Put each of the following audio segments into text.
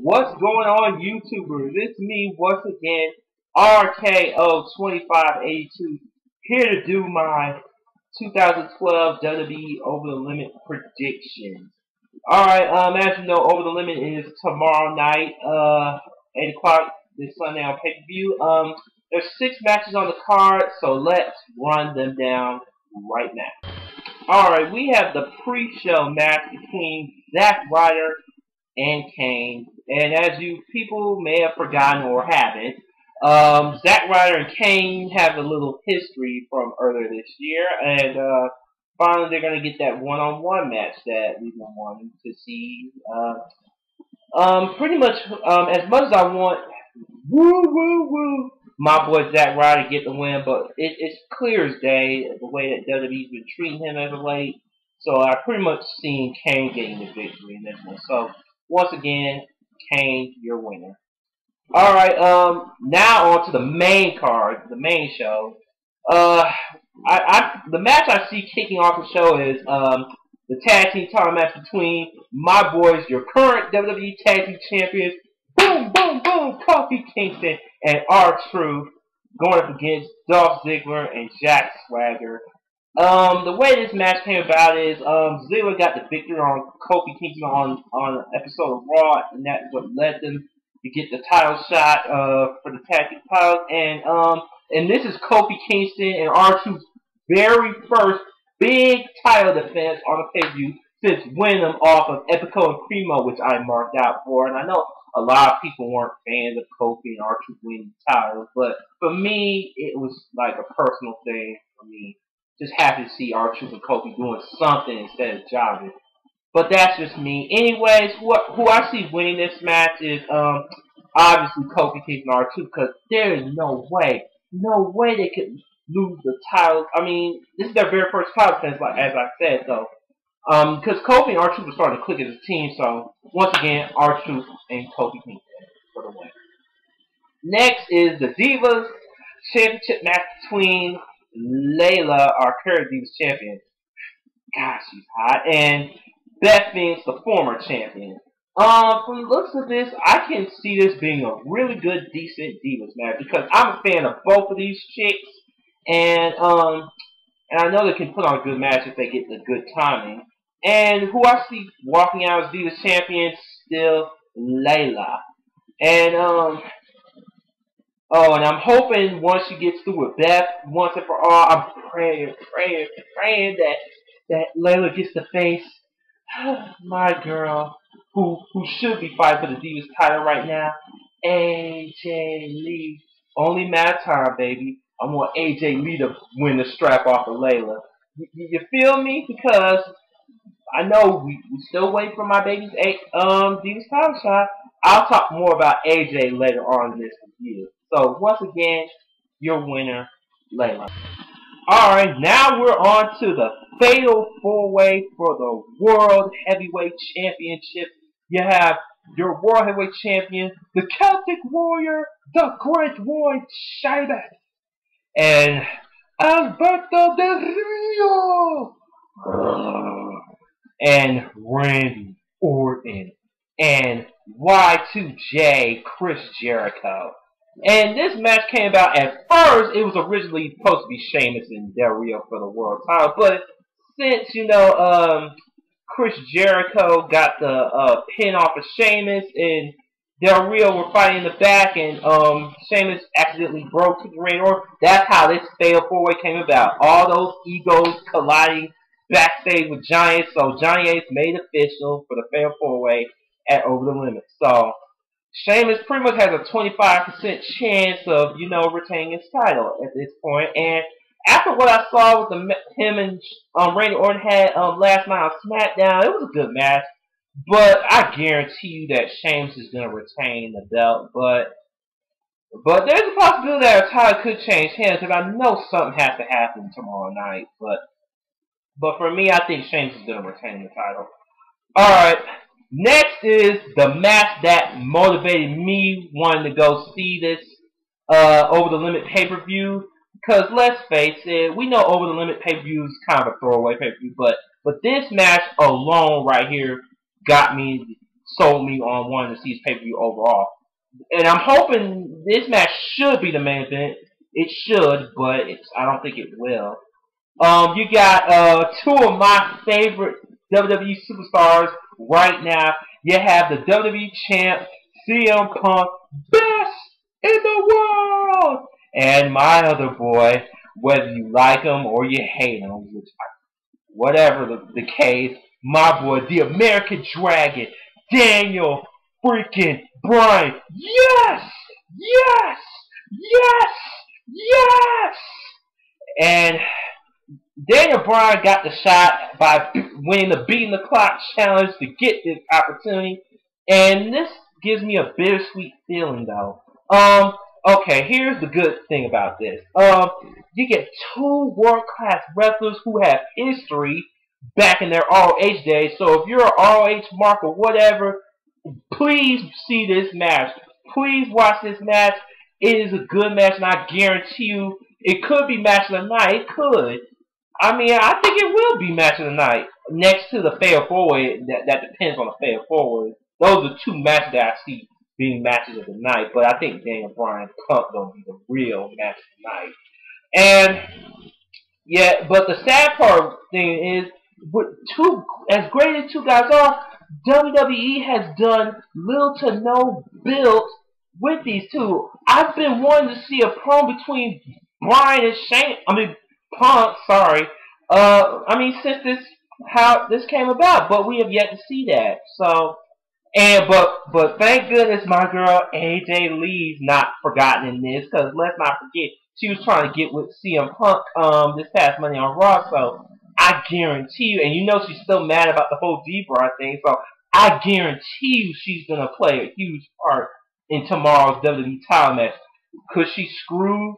What's going on, YouTubers? It's me once again, RKO2582, here to do my 2012 WWE Over the Limit predictions. Alright, as you know, Over the Limit is tomorrow night, 8 o'clock this Sunday on pay-per-view. There's 6 matches on the card, so let's run them down right now. Alright, we have the pre-show match between Zack Ryder and Kane. And as you people may have forgotten or haven't, Zack Ryder and Kane have a little history from earlier this year, and finally they're going to get that one-on-one match that we've been wanting to see. Pretty much, as much as I want, my boy Zack Ryder to get the win, but it's clear as day the way that WWE's been treating him as of late. So I pretty much seen Kane getting the victory in this one. So once again, Kane, your winner. Alright, now on to the main card, the main show. The match I see kicking off the show is the tag team title match between my boys, your current WWE Tag Team Champions, boom, boom, boom, Kofi Kingston and R-Truth, going up against Dolph Ziggler and Jack Swagger. The way this match came about is Ziggler got the victory on Kofi Kingston on an episode of Raw, and that's what led them to get the title shot for the tag team titles. And this is Kofi Kingston and R-Truth's very first big title defense on a pay-per-view since winning them off of Epico and Primo, which I marked out for. And I know a lot of people weren't fans of Kofi and R-Truth winning the titles, but for me, it was like a personal thing for me. Just happy to see R-Truth and Kofi doing something instead of jobbing. But that's just me. Anyways, who I see winning this match is obviously Kofi Kingston and R-Truth, because there is no way they could lose the titles. I mean, this is their very first title defense, like as I said, so because Kofi and R-Truth are starting to click as a team. So once again, R-Truth and Kofi Kingston for the win. Next is the Divas Championship match between Layla, our current Divas champion, gosh, she's hot, and Beth Phoenix, the former champion. From the looks of this, I can see this being a really good, decent Divas match because I'm a fan of both of these chicks, and I know they can put on a good match if they get the good timing. And who I see walking out as Divas champion, still Layla, and and I'm hoping once she gets through with Beth, once and for all, I'm praying that Layla gets to face my girl, who should be fighting for the Divas title right now, AJ Lee. Only matter of time, baby. I want AJ Lee to win the strap off of Layla. You feel me? Because I know we still wait for my baby's Divas title shot. I'll talk more about AJ later on in this review. So once again, your winner, Layla. Alright, now we're on to the fatal 4-way for the World Heavyweight Championship. You have your World Heavyweight Champion, the Celtic Warrior, the Great White Sheamus, and Alberto Del Rio, and Randy Orton, and Y2J Chris Jericho. And this match came about at first, it was originally supposed to be Sheamus and Del Rio for the world title, but since, Chris Jericho got the pin off of Sheamus and Del Rio were fighting in the back and Sheamus accidentally broke to the ring, or that's how this fatal 4-way came about. All those egos colliding backstage with Giants, so Johnny Ace made official for the fatal 4-way at Over the Limit. So Sheamus pretty much has a 25% chance of, retaining his title at this point. And after what I saw with him and Randy Orton had last night on SmackDown, it was a good match. But I guarantee you that Sheamus is going to retain the belt. But there's a possibility that a title could change hands, because I know something has to happen tomorrow night. But for me, I think Sheamus is going to retain the title. Alright. Next is the match that motivated me wanting to go see this Over the Limit pay-per-view. Because let's face it, we know Over the Limit pay-per-view is kind of a throwaway pay-per-view, but this match alone right here got me sold me on wanting to see his pay-per-view overall. And I'm hoping this match should be the main event. It should, but I don't think it will. You got two of my favorite WWE superstars right now. You have the WWE champ, CM Punk, best in the world, and my other boy, whether you like him or you hate him, whatever the case, my boy, the American Dragon, Daniel freaking Bryan. Yes! Yes! Yes! Yes! And Daniel Bryan got the shot by winning the Beating the Clock challenge to get this opportunity. And this gives me a bittersweet feeling, though. Okay, here's the good thing about this. You get two world-class wrestlers who have history back in their ROH days. So if you're an ROH mark or whatever, please see this match. Please watch this match. It is a good match, and I guarantee you, it could be match of the night. It could. I mean, I think it will be match of the night. Next to the Fatal Forward, that depends on the Fatal Forward. Those are two matches that I see being matches of the night. But I think Daniel Bryan Punk gonna be the real match of the night. And yeah, but the sad part thing is, with two as great as two guys are, WWE has done little to no build with these two. I've been wanting to see a promo between Bryan and Punk, sorry. Since this came about, but we have yet to see that. So, but thank goodness my girl AJ Lee's not forgotten in this, because let's not forget she was trying to get with CM Punk this past Monday on Raw. So I guarantee you, and you know she's still mad about the whole D-Bron thing. So I guarantee you she's gonna play a huge part in tomorrow's WWE title match. Could she screw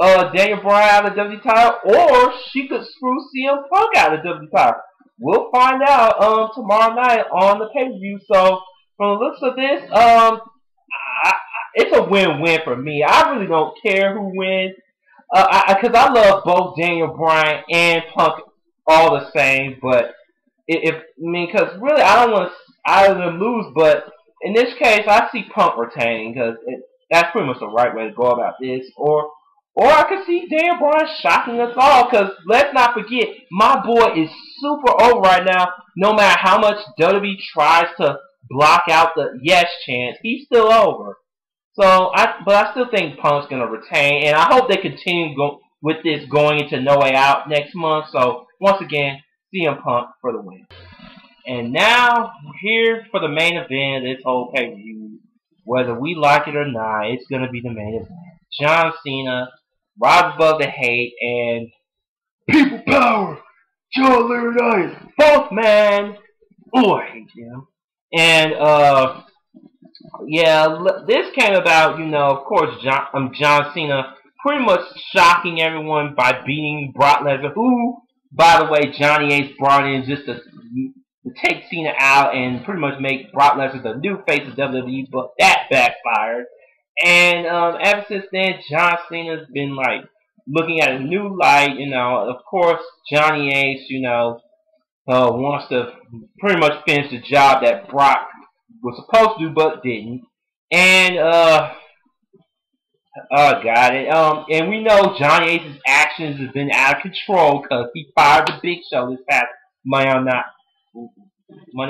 Daniel Bryan out of the WWE title, or she could screw CM Punk out of the WWE title? We'll find out tomorrow night on the pay-per-view. So from the looks of this, it's a win-win for me. I really don't care who wins, because I love both Daniel Bryan and Punk all the same. But because really I don't want either of them lose. But in this case, I see Punk retaining, because that's pretty much the right way to go about this. Or I could see Daniel Bryan shocking us all, because let's not forget, my boy is super over right now. No matter how much WWE tries to block out the yes chance, he's still over. So, but I still think Punk's going to retain, and I hope they continue with this going into No Way Out next month. So, once again, CM Punk for the win. And now, here for the main event of this whole pay-per-view. Whether we like it or not, it's going to be the main event. John Cena, Rise Above the Hate, and People Power, John Laurinaitis, both man. Oh, I hate him. And yeah, this came about, of course, John Cena pretty much shocking everyone by beating Brock Lesnar, who, by the way, Johnny Ace brought in just to take Cena out and pretty much make Brock Lesnar the new face of WWE, but that backfired. And ever since then, John Cena's been looking at a new light. Of course, Johnny Ace, wants to pretty much finish the job that Brock was supposed to do but didn't. And got it. And we know Johnny Ace's actions have been out of control, because he fired the Big Show this past Monday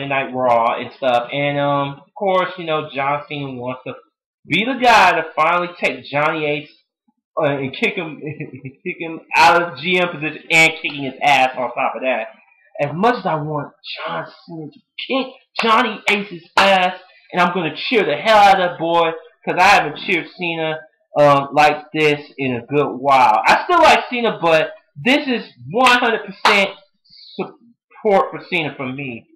Night Raw and stuff. And of course, John Cena wants to be the guy to finally take Johnny Ace and kick him out of the GM position, and kicking his ass on top of that. As much as I want John Cena to kick Johnny Ace's ass, and I'm going to cheer the hell out of that boy, because I haven't cheered Cena like this in a good while. I still like Cena, but this is 100% support for Cena from me.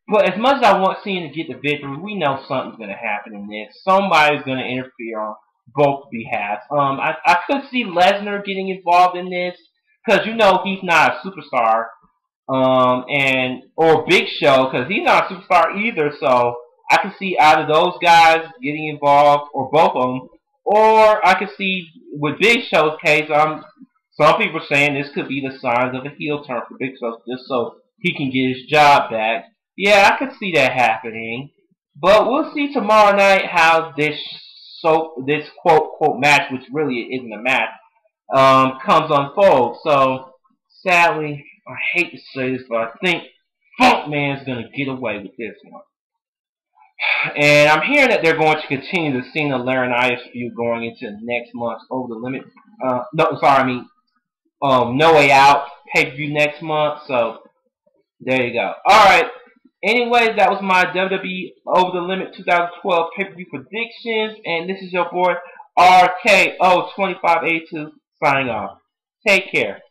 But as much as I want Cena to get the victory, we know something's going to happen in this. Somebody's going to interfere on both behalves. I could see Lesnar getting involved in this, because he's not a superstar. Or Big Show, because he's not a superstar either. So I can see either those guys getting involved, or both of them. Or I can see with Big Show's case, some people are saying this could be the signs of a heel turn for Big Show, just so he can get his job back. Yeah, I could see that happening. But we'll see tomorrow night how this quote match, which really isn't a match, comes unfold. So sadly, I hate to say this, but I think Funk Man's gonna get away with this one. And I'm hearing that they're going to continue the Cena Laurinaitis feud going into next month's Over the Limit. No, sorry, I mean No Way Out pay-per-view next month. So there you go. All right. Anyways, that was my WWE Over the Limit 2012 pay-per-view predictions, and this is your boy RKO2582 signing off. Take care.